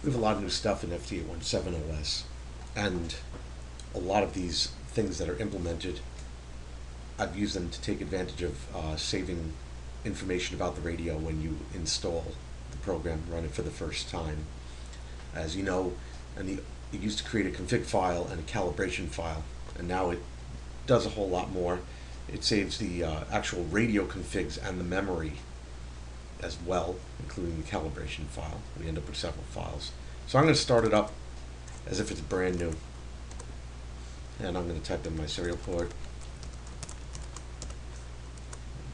We have a lot of new stuff in FT817OS, and a lot of these things that are implemented, I've used them to take advantage of saving information about the radio when you install the program, run it for the first time. As you know, it used to create a config file and a calibration file, and now it does a whole lot more. It saves the actual radio configs and the memory as well, including the calibration file. We end up with several files. So I'm going to start it up as if it's brand new. And I'm going to type in my serial port.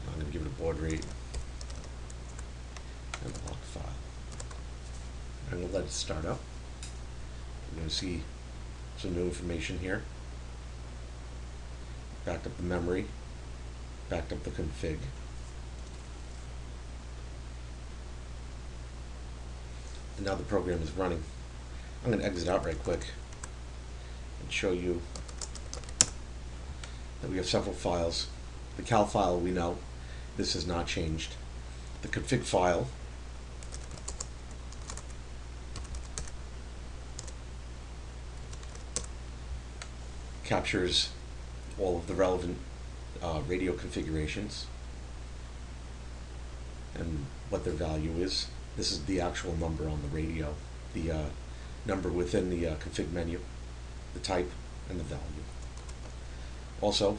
I'm going to give it a baud rate and a log file. I'm going to let it start up. You're going to see some new information here. Backed up the memory, backed up the config. And now the program is running. I'm going to exit out right quick and show you that we have several files. The cal file, we know this has not changed. The config file, captures all of the relevant radio configurations and what their value is. This is the actual number on the radio, the number within the config menu, the type, and the value. Also,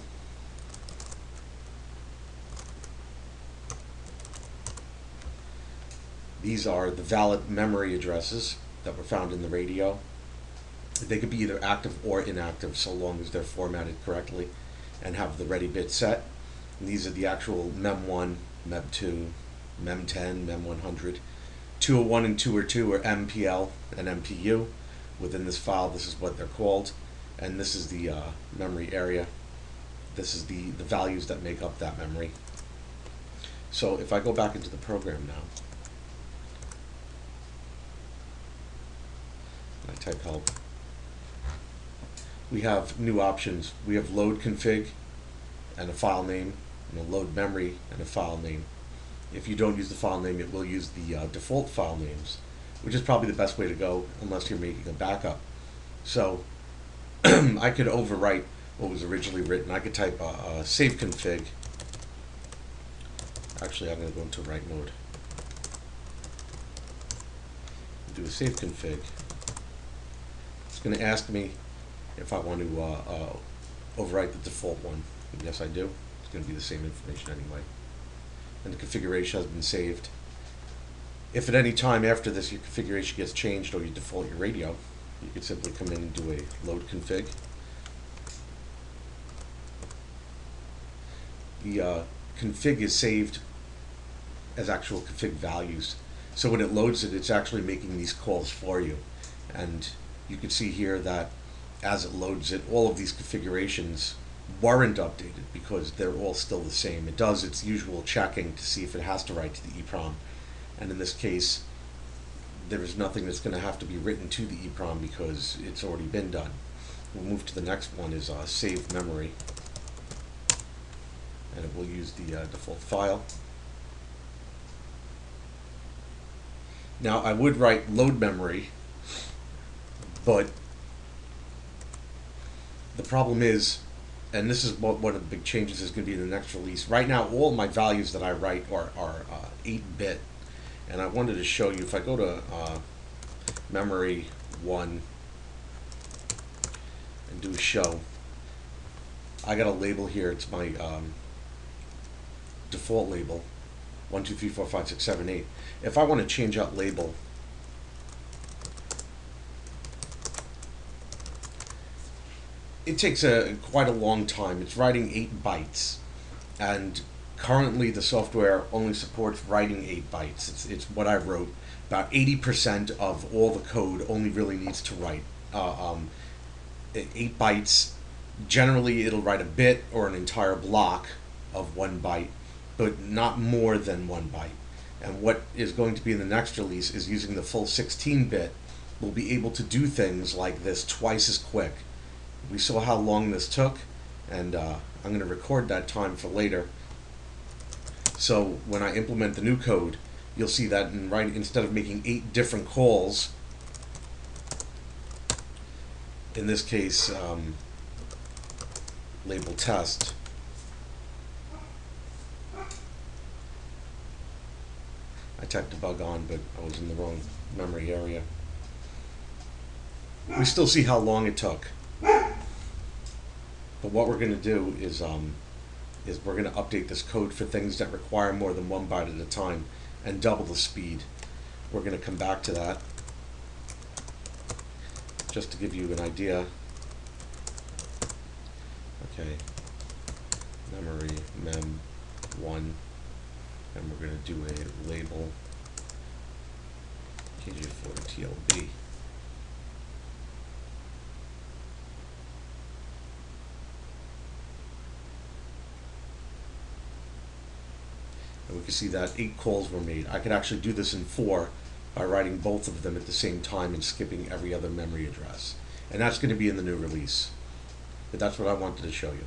these are the valid memory addresses that were found in the radio. They could be either active or inactive so long as they're formatted correctly and have the ready bit set. And these are the actual MEM1, MEM2, MEM10, MEM100. 201 and 202 are MPL and MPU. Within this file, this is what they're called. And this is the memory area. This is the values that make up that memory. So if I go back into the program now, and I type help, we have new options. We have load config and a file name, and a load memory and a file name. If you don't use the file name, it will use the default file names, which is probably the best way to go unless you're making a backup. So I could overwrite what was originally written. I could type save config. Actually, I'm going to go into write mode. Do a save config. It's going to ask me if I want to overwrite the default one. And yes, I do. It's going to be the same information anyway. And the configuration has been saved. If at any time after this your configuration gets changed or you default your radio, you could simply come in and do a load config. The config is saved as actual config values. So when it loads it, it's actually making these calls for you. And you can see here that as it loads it, all of these configurations weren't updated because they're all still the same. It does its usual checking to see if it has to write to the EEPROM. And in this case, there is nothing that's going to have to be written to the EEPROM because it's already been done. We'll move to the next one is save memory. And it will use the default file. Now I would write load memory, but the problem is, and this is what one of the big changes is going to be in the next release. Right now, all of my values that I write are 8-bit, and I wanted to show you, if I go to memory 1 and do a show, I got a label here. It's my default label, 1, 2, 3, 4, 5, 6, 7, 8. If I want to change out label, it takes quite a long time. It's writing 8 bytes, and currently the software only supports writing 8 bytes. It's what I wrote. About 80% of all the code only really needs to write 8 bytes. Generally, it'll write a bit or an entire block of 1 byte, but not more than 1 byte. And what is going to be in the next release is using the full 16-bit. We'll be able to do things like this twice as quick. We saw how long this took, and I'm going to record that time for later. So when I implement the new code, you'll see that instead of making 8 different calls in this case, label test. I typed debug on, but I was in the wrong memory area. We still see how long it took. But what we're going to do is we're going to update this code for things that require more than 1 byte at a time and double the speed. We're going to come back to that just to give you an idea. Okay, memory mem1, and we're going to do a label KG4TLB. And we can see that 8 calls were made. I could actually do this in 4 by writing both of them at the same time and skipping every other memory address. And that's going to be in the new release. But that's what I wanted to show you.